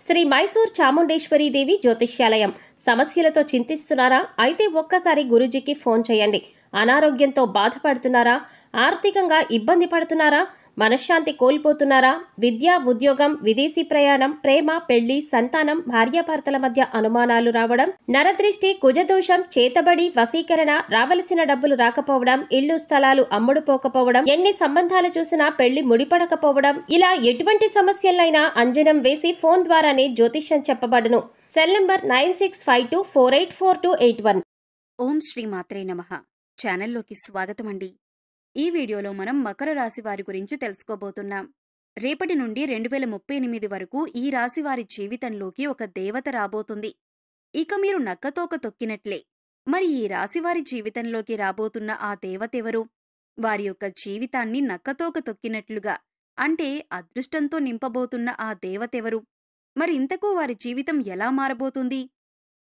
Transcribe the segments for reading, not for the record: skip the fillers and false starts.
శ్రీ మైసూర్ చాముండేశ్వరి దేవి జ్యోతిష్యాలయం. సమస్యలతో చింతిస్తున్నారా? అయితే ఒక్కసారి గురూజీకి ఫోన్ చేయండి. అనారోగ్యంతో బాధపడుతున్నారా? ఆర్థికంగా ఇబ్బంది పడుతున్నారా? మనశ్శాంతి కోల్పోతున్నారా? విద్య, ఉద్యోగం, విదేశీ ప్రయాణం, ప్రేమ, పెళ్లి, సంతానం, భార్యాభర్తల మధ్య అనుమానాలు రావడం, నరదృష్టి, కుజదోషం, చేతబడి, వశీకరణ, రావలసిన డబ్బులు రాకపోవడం, ఇల్లు స్థలాలు అమ్ముడుపోకపోవడం, ఎన్ని సంబంధాలు చూసినా పెళ్లి ముడిపడకపోవడం, ఇలా ఎటువంటి సమస్యలైనా అంజనం వేసి ఫోన్ ద్వారానే జ్యోతిష్యం చెప్పబడును. Cell number 9652484281. ఓం శ్రీ మాత్రే నమః. ఛానల్లోకి స్వాగతం అండి. ఈ వీడియోలో మనం మకర రాశి వారి గురించి తెలుసుకోబోతున్నాం. రేపటి నుండి 2038 వరకు ఈ రాశి వారి జీవితంలోకి ఒక దేవత రాబోతుంది. ఇక మీరు నక్కతోక తొక్కినట్లే. మరి ఈ రాశి వారి జీవితంలోకి రాబోతున్న ఆ దేవతెవరు? వారి యొక్క జీవితాన్ని నక్కతోక తొక్కినట్లుగా అంటే అదృష్టంతో నింపబోతున్న ఆ దేవతెవరు? మరింతకు వారి జీవితం ఎలా మారబోతుంది?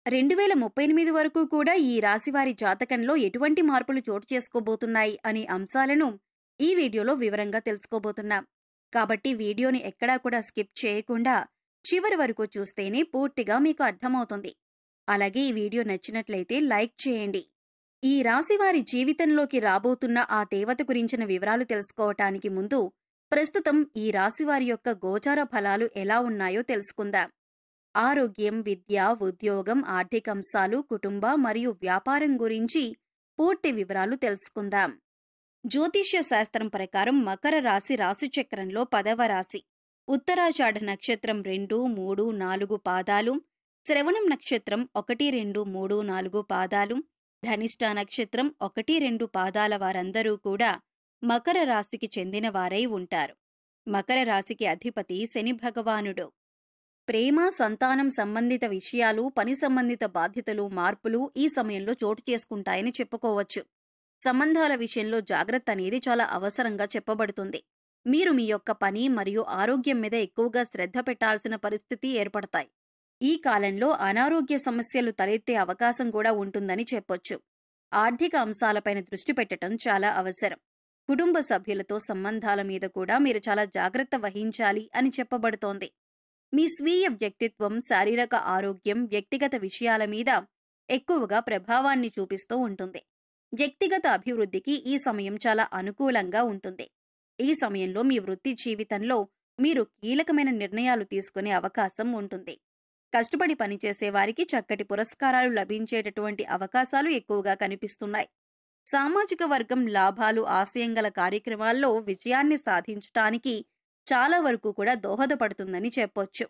2038 వరకు కూడా ఈ రాశివారి జాతకంలో ఎటువంటి మార్పులు చోటు చేసుకోబోతున్నాయి అనే అంశాలను ఈ వీడియోలో వివరంగా తెలుసుకోబోతున్నాం. కాబట్టి వీడియోని ఎక్కడా కూడా స్కిప్ చేయకుండా చివరి వరకు చూస్తేనే పూర్తిగా మీకు అర్థమవుతుంది. అలాగే ఈ వీడియో నచ్చినట్లయితే లైక్ చేయండి. ఈ రాశివారి జీవితంలోకి రాబోతున్న ఆ దేవత గురించిన వివరాలు తెలుసుకోవటానికి ముందు ప్రస్తుతం ఈ రాశివారి యొక్క గోచార ఫలాలు ఎలా ఉన్నాయో తెలుసుకుందాం. ఆరోగ్యం, విద్య, ఉద్యోగం, ఆర్థికంశాలు, కుటుంబ మరియు వ్యాపారం గురించి పూర్తి వివరాలు తెలుసుకుందాం. జ్యోతిష్య శాస్త్రం ప్రకారం మకర రాశి రాశిచక్రంలో 10వ రాశి. ఉత్తరాషాఢ నక్షత్రం 2, 3, 4 పాదాలు, శ్రవణం నక్షత్రం 1, 2, 3, 4 పాదాలు, ధనిష్ఠ నక్షత్రం 1, 2 పాదాల వారందరూ కూడా మకర రాశికి చెందిన వారై ఉంటారు. మకర రాశికి అధిపతి శని భగవానుడు. ప్రేమ, సంతానం సంబంధిత విషయాలు, పని సంబంధిత బాధ్యతలు, మార్పులు ఈ సమయంలో చోటు చేసుకుంటాయని చెప్పుకోవచ్చు. సంబంధాల విషయంలో జాగ్రత్త అనేది చాలా అవసరంగా చెప్పబడుతుంది. మీరు మీ యొక్క పని మరియు ఆరోగ్యం మీద ఎక్కువగా శ్రద్ధ పెట్టాల్సిన పరిస్థితి ఏర్పడతాయి. ఈ కాలంలో అనారోగ్య సమస్యలు తలెత్తే అవకాశం కూడా ఉంటుందని చెప్పొచ్చు. ఆర్థిక అంశాలపైన దృష్టి పెట్టడం చాలా అవసరం. కుటుంబ సభ్యులతో సంబంధాల మీద కూడా మీరు చాలా జాగ్రత్త వహించాలి అని చెప్పబడుతోంది. మీ స్వీయ వ్యక్తిత్వం, శారీరక ఆరోగ్యం, వ్యక్తిగత విషయాల మీద ఎక్కువగా ప్రభావాన్ని చూపిస్తూ ఉంటుంది. వ్యక్తిగత అభివృద్ధికి ఈ సమయం చాలా అనుకూలంగా ఉంటుంది. ఈ సమయంలో మీ వృత్తి జీవితంలో మీరు కీలకమైన నిర్ణయాలు తీసుకునే అవకాశం ఉంటుంది. కష్టపడి పనిచేసే వారికి చక్కటి పురస్కారాలు లభించేటటువంటి అవకాశాలు ఎక్కువగా కనిపిస్తున్నాయి. సామాజిక వర్గం లాభాలు, ఆశయం గల కార్యక్రమాల్లో విజయాన్ని సాధించటానికి చాలా వరకు కూడా దోహదపడుతుందని చెప్పొచ్చు.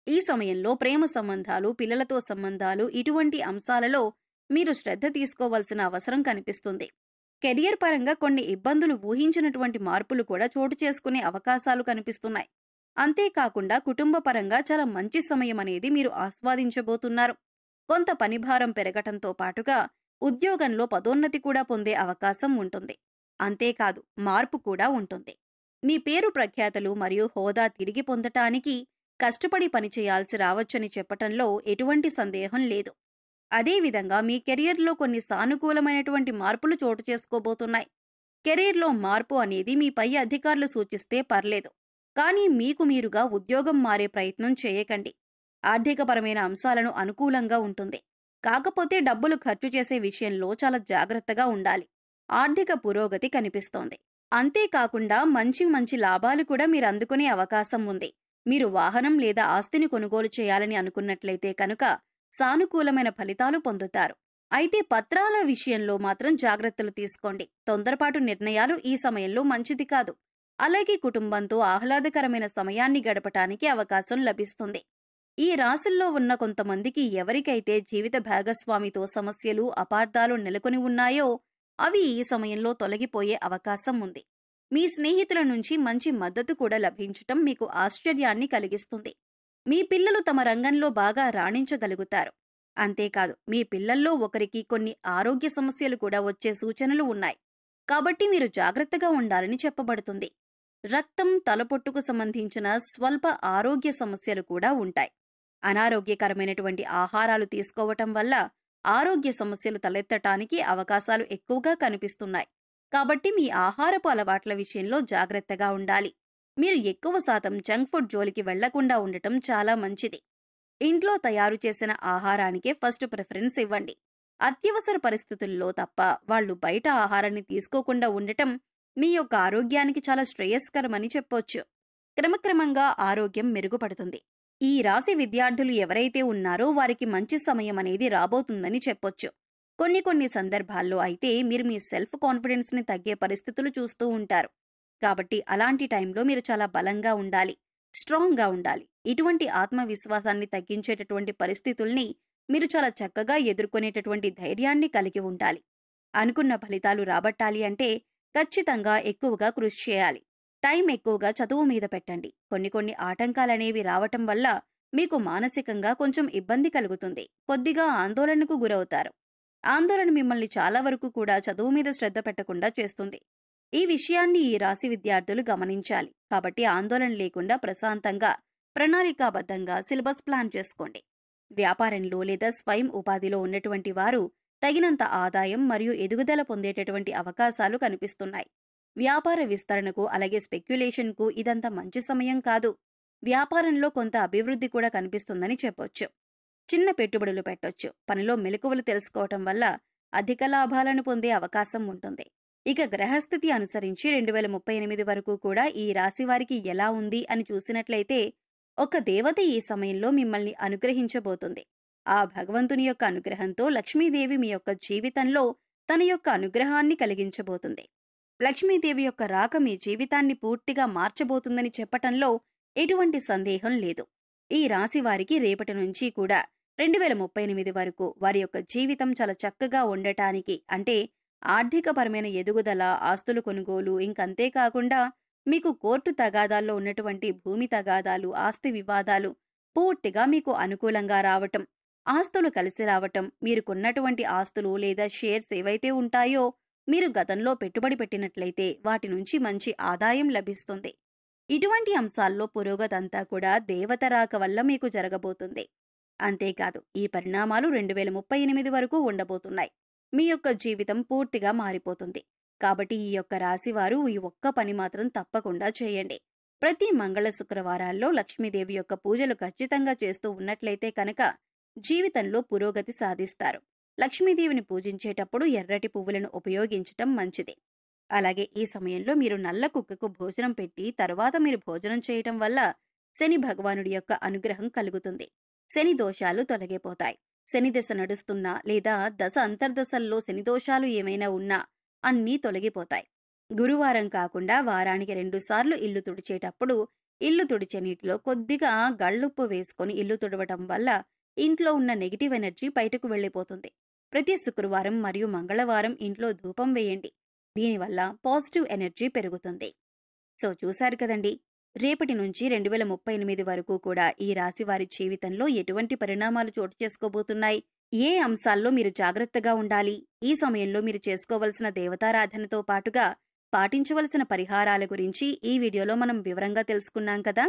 ఈ సమయంలో ప్రేమ సంబంధాలు, పిల్లలతో సంబంధాలు ఇటువంటి అంశాలలో మీరు శ్రద్ధ తీసుకోవాల్సిన అవసరం కనిపిస్తుంది. కెరియర్ పరంగా కొన్ని ఇబ్బందులు, ఊహించినటువంటి మార్పులు కూడా చోటు చేసుకునే అవకాశాలు కనిపిస్తున్నాయి. అంతేకాకుండా కుటుంబ పరంగా చాలా మంచి సమయం అనేది మీరు ఆస్వాదించబోతున్నారు. కొంత పనిభారం పెరగటంతో పాటుగా ఉద్యోగంలో పదోన్నతి కూడా పొందే అవకాశం ఉంటుంది. అంతేకాదు మార్పు కూడా ఉంటుంది. మీ పేరు ప్రఖ్యాతలు మరియు హోదా తిరిగి పొందటానికి కష్టపడి పనిచేయాల్సి రావచ్చని చెప్పటంలో ఎటువంటి సందేహం లేదు. అదేవిధంగా మీ కెరియర్లో కొన్ని సానుకూలమైనటువంటి మార్పులు చోటు చేసుకోబోతున్నాయి. కెరీర్లో మార్పు అనేది మీ పై అధికారులు సూచిస్తే పర్లేదు, కానీ మీకు మీరుగా ఉద్యోగం మారే ప్రయత్నం చేయకండి. ఆర్థికపరమైన అంశాలను అనుకూలంగా ఉంటుంది. కాకపోతే డబ్బులు ఖర్చు చేసే విషయంలో చాలా జాగ్రత్తగా ఉండాలి. ఆర్థిక పురోగతి కనిపిస్తోంది. అంతేకాకుండా మంచి లాభాలు కూడా మీరు అందుకునే అవకాశం ఉంది. మీరు వాహనం లేదా ఆస్తిని కొనుగోలు చేయాలని అనుకున్నట్లయితే కనుక సానుకూలమైన ఫలితాలు పొందుతారు. అయితే పత్రాల విషయంలో మాత్రం జాగ్రత్తలు తీసుకోండి. తొందరపాటు నిర్ణయాలు ఈ సమయంలో మంచిది కాదు. అలాగే కుటుంబంతో ఆహ్లాదకరమైన సమయాన్ని గడపటానికి అవకాశం లభిస్తుంది. ఈ రాశుల్లో ఉన్న కొంతమందికి ఎవరికైతే జీవిత భాగస్వామితో సమస్యలు, అపార్థాలు నెలకొని ఉన్నాయో అవి ఈ సమయంలో తొలగిపోయే అవకాశం ఉంది. మీ స్నేహితుల నుంచి మంచి మద్దతు కూడా లభించటం మీకు ఆశ్చర్యాన్ని కలిగిస్తుంది. మీ పిల్లలు తమ రంగంలో బాగా రాణించగలుగుతారు. అంతేకాదు మీ పిల్లల్లో ఒకరికి కొన్ని ఆరోగ్య సమస్యలు కూడా వచ్చే సూచనలు ఉన్నాయి. కాబట్టి మీరు జాగ్రత్తగా ఉండాలని చెప్పబడుతుంది. రక్తం, తలపొట్టుకు సంబంధించిన స్వల్ప ఆరోగ్య సమస్యలు కూడా ఉంటాయి. అనారోగ్యకరమైనటువంటి ఆహారాలు తీసుకోవటం వల్ల ఆరోగ్య సమస్యలు తలెత్తటానికి అవకాశాలు ఎక్కువగా కనిపిస్తున్నాయి. కాబట్టి మీ ఆహారపు అలవాట్ల విషయంలో జాగ్రత్తగా ఉండాలి. మీరు ఎక్కువ శాతం జంక్ ఫుడ్ జోలికి వెళ్లకుండా ఉండటం చాలా మంచిది. ఇంట్లో తయారు చేసిన ఆహారానికే ఫస్ట్ ప్రిఫరెన్స్ ఇవ్వండి. అత్యవసర పరిస్థితుల్లో తప్ప వాళ్ళు బయట ఆహారాన్ని తీసుకోకుండా ఉండటం మీ యొక్క ఆరోగ్యానికి చాలా శ్రేయస్కరమని చెప్పొచ్చు. క్రమక్రమంగా ఆరోగ్యం మెరుగుపడుతుంది. ఈ రాశి విద్యార్థులు ఎవరైతే ఉన్నారో వారికి మంచి సమయం అనేది రాబోతుందని చెప్పొచ్చు. కొన్ని సందర్భాల్లో అయితే మీరు మీ సెల్ఫ్ కాన్ఫిడెన్స్ ని తగ్గే పరిస్థితులు చూస్తూ ఉంటారు. కాబట్టి అలాంటి టైంలో మీరు చాలా బలంగా ఉండాలి, స్ట్రాంగ్ గా ఉండాలి. ఇటువంటి ఆత్మవిశ్వాసాన్ని తగ్గించేటటువంటి పరిస్థితుల్ని మీరు చాలా చక్కగా ఎదుర్కొనేటటువంటి ధైర్యాన్ని కలిగి ఉండాలి. అనుకున్న ఫలితాలు రాబట్టాలి అంటే ఖచ్చితంగా ఎక్కువగా కృషి చేయాలి. టైం ఎక్కువగా చదువు మీద పెట్టండి. కొన్ని ఆటంకాలనేవి రావటం వల్ల మీకు మానసికంగా కొంచెం ఇబ్బంది కలుగుతుంది. కొద్దిగా ఆందోళనకు గురవుతారు. ఆందోళన మిమ్మల్ని చాలా వరకు కూడా చదువు మీద శ్రద్ధ పెట్టకుండా చేస్తుంది. ఈ విషయాన్ని ఈ రాశి విద్యార్థులు గమనించాలి. కాబట్టి ఆందోళన లేకుండా ప్రశాంతంగా, ప్రణాళికాబద్ధంగా సిలబస్ ప్లాన్ చేసుకోండి. వ్యాపారంలో లేదా స్వయం ఉపాధిలో ఉన్నటువంటి వారు తగినంత ఆదాయం మరియు ఎదుగుదల పొందేటటువంటి అవకాశాలు కనిపిస్తున్నాయి. వ్యాపార విస్తరణకు అలాగే స్పెక్యులేషన్కు ఇదంత మంచి సమయం కాదు. వ్యాపారంలో కొంత అభివృద్ధి కూడా కనిపిస్తుందని చెప్పొచ్చు. చిన్న పెట్టుబడులు పెట్టొచ్చు. పనిలో మెలకువలు తెలుసుకోవటం వల్ల అధిక లాభాలను పొందే అవకాశం ఉంటుంది. ఇక గ్రహస్థితి అనుసరించి 2038 వరకు కూడా ఈ రాశి వారికి ఎలా ఉంది అని చూసినట్లయితే ఒక దేవత ఈ సమయంలో మిమ్మల్ని అనుగ్రహించబోతుంది. ఆ భగవంతుని యొక్క అనుగ్రహంతో లక్ష్మీదేవి మీ యొక్క జీవితంలో తన యొక్క అనుగ్రహాన్ని కలిగించబోతుంది. లక్ష్మీదేవి యొక్క రాక మీ జీవితాన్ని పూర్తిగా మార్చబోతుందని చెప్పటంలో ఎటువంటి సందేహం లేదు. ఈ రాశి వారికి రేపటి నుంచి కూడా 2038 వరకు వారి యొక్క జీవితం చాలా చక్కగా ఉండటానికి, అంటే ఆర్థికపరమైన ఎదుగుదల, ఆస్తులు కొనుగోలు, ఇంకంతేకాకుండా మీకు కోర్టు తగాదాల్లో ఉన్నటువంటి భూమి తగాదాలు, ఆస్తి వివాదాలు పూర్తిగా మీకు అనుకూలంగా రావటం, ఆస్తులు కలిసి రావటం, మీరు కొన్నటువంటి ఆస్తులు లేదా షేర్స్ ఏవైతే ఉంటాయో మీరు గతంలో పెట్టుబడి పెట్టినట్లయితే వాటి నుంచి మంచి ఆదాయం లభిస్తుంది. ఇటువంటి అంశాల్లో పురోగతంతా కూడా దేవత రాక వల్ల మీకు జరగబోతుంది. అంతేకాదు ఈ పరిణామాలు 2038 వరకు ఉండబోతున్నాయి. మీ యొక్క జీవితం పూర్తిగా మారిపోతుంది. కాబట్టి ఈ యొక్క రాశివారు ఈ ఒక్క పని మాత్రం తప్పకుండా చేయండి. ప్రతి మంగళ శుక్రవారాల్లో లక్ష్మీదేవి యొక్క పూజలు ఖచ్చితంగా చేస్తూ ఉన్నట్లయితే కనుక జీవితంలో పురోగతి సాధిస్తారు. లక్ష్మీదేవిని పూజించేటప్పుడు ఎర్రటి పువ్వులను ఉపయోగించటం మంచిది. అలాగే ఈ సమయంలో మీరు నల్ల కుక్కకు భోజనం పెట్టి తరువాత మీరు భోజనం చేయటం వల్ల శని భగవానుడి యొక్క అనుగ్రహం కలుగుతుంది. శని దోషాలు తొలగిపోతాయి. శని దశ నడుస్తున్నా లేదా దశ అంతర్దశల్లో శని దోషాలు ఏమైనా ఉన్నా అన్నీ తొలగిపోతాయి. గురువారం కాకుండా వారానికి 2 సార్లు ఇల్లు తుడిచేటప్పుడు ఇల్లు తుడిచే నీటిలో కొద్దిగా గళ్ళుప్పు వేసుకొని ఇల్లు తుడవటం వల్ల ఇంట్లో ఉన్న నెగిటివ్ ఎనర్జీ బయటకు వెళ్లిపోతుంది. ప్రతి శుక్రవారం మరియు మంగళవారం ఇంట్లో ధూపం వేయండి. దీనివల్ల పాజిటివ్ ఎనర్జీ పెరుగుతుంది. సో చూశారు కదండి, రేపటి నుంచి 2038 వరకు కూడా ఈ రాశి వారి జీవితంలో ఎటువంటి పరిణామాలు చోటు చేసుకోబోతున్నాయి, ఏ అంశాల్లో మీరు జాగ్రత్తగా ఉండాలి, ఈ సమయంలో మీరు చేసుకోవలసిన దేవతారాధనతో పాటుగా పాటించవలసిన పరిహారాల గురించి ఈ వీడియోలో మనం వివరంగా తెలుసుకున్నాం కదా.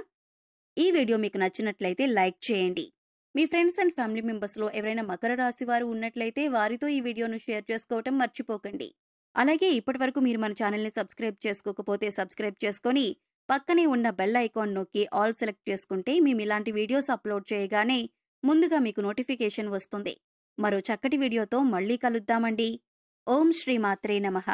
ఈ వీడియో మీకు నచ్చినట్లయితే లైక్ చేయండి. మీ ఫ్రెండ్స్ అండ్ ఫ్యామిలీ మెంబర్స్లో ఎవరైనా మకర రాశి వారు ఉన్నట్లయితే వారితో ఈ వీడియోను షేర్ చేసుకోవటం మర్చిపోకండి. అలాగే ఇప్పటివరకు మీరు మన ఛానల్ని సబ్స్క్రైబ్ చేసుకోకపోతే సబ్స్క్రైబ్ చేసుకొని పక్కనే ఉన్న బెల్ ఐకాన్ నొక్కి ఆల్ సెలెక్ట్ చేసుకుంటే మేము ఇలాంటి వీడియోస్ అప్లోడ్ చేయగానే ముందుగా మీకు నోటిఫికేషన్ వస్తుంది. మరో చక్కటి వీడియోతో మళ్ళీ కలుద్దామండి. ఓం శ్రీ మాత్రే నమః.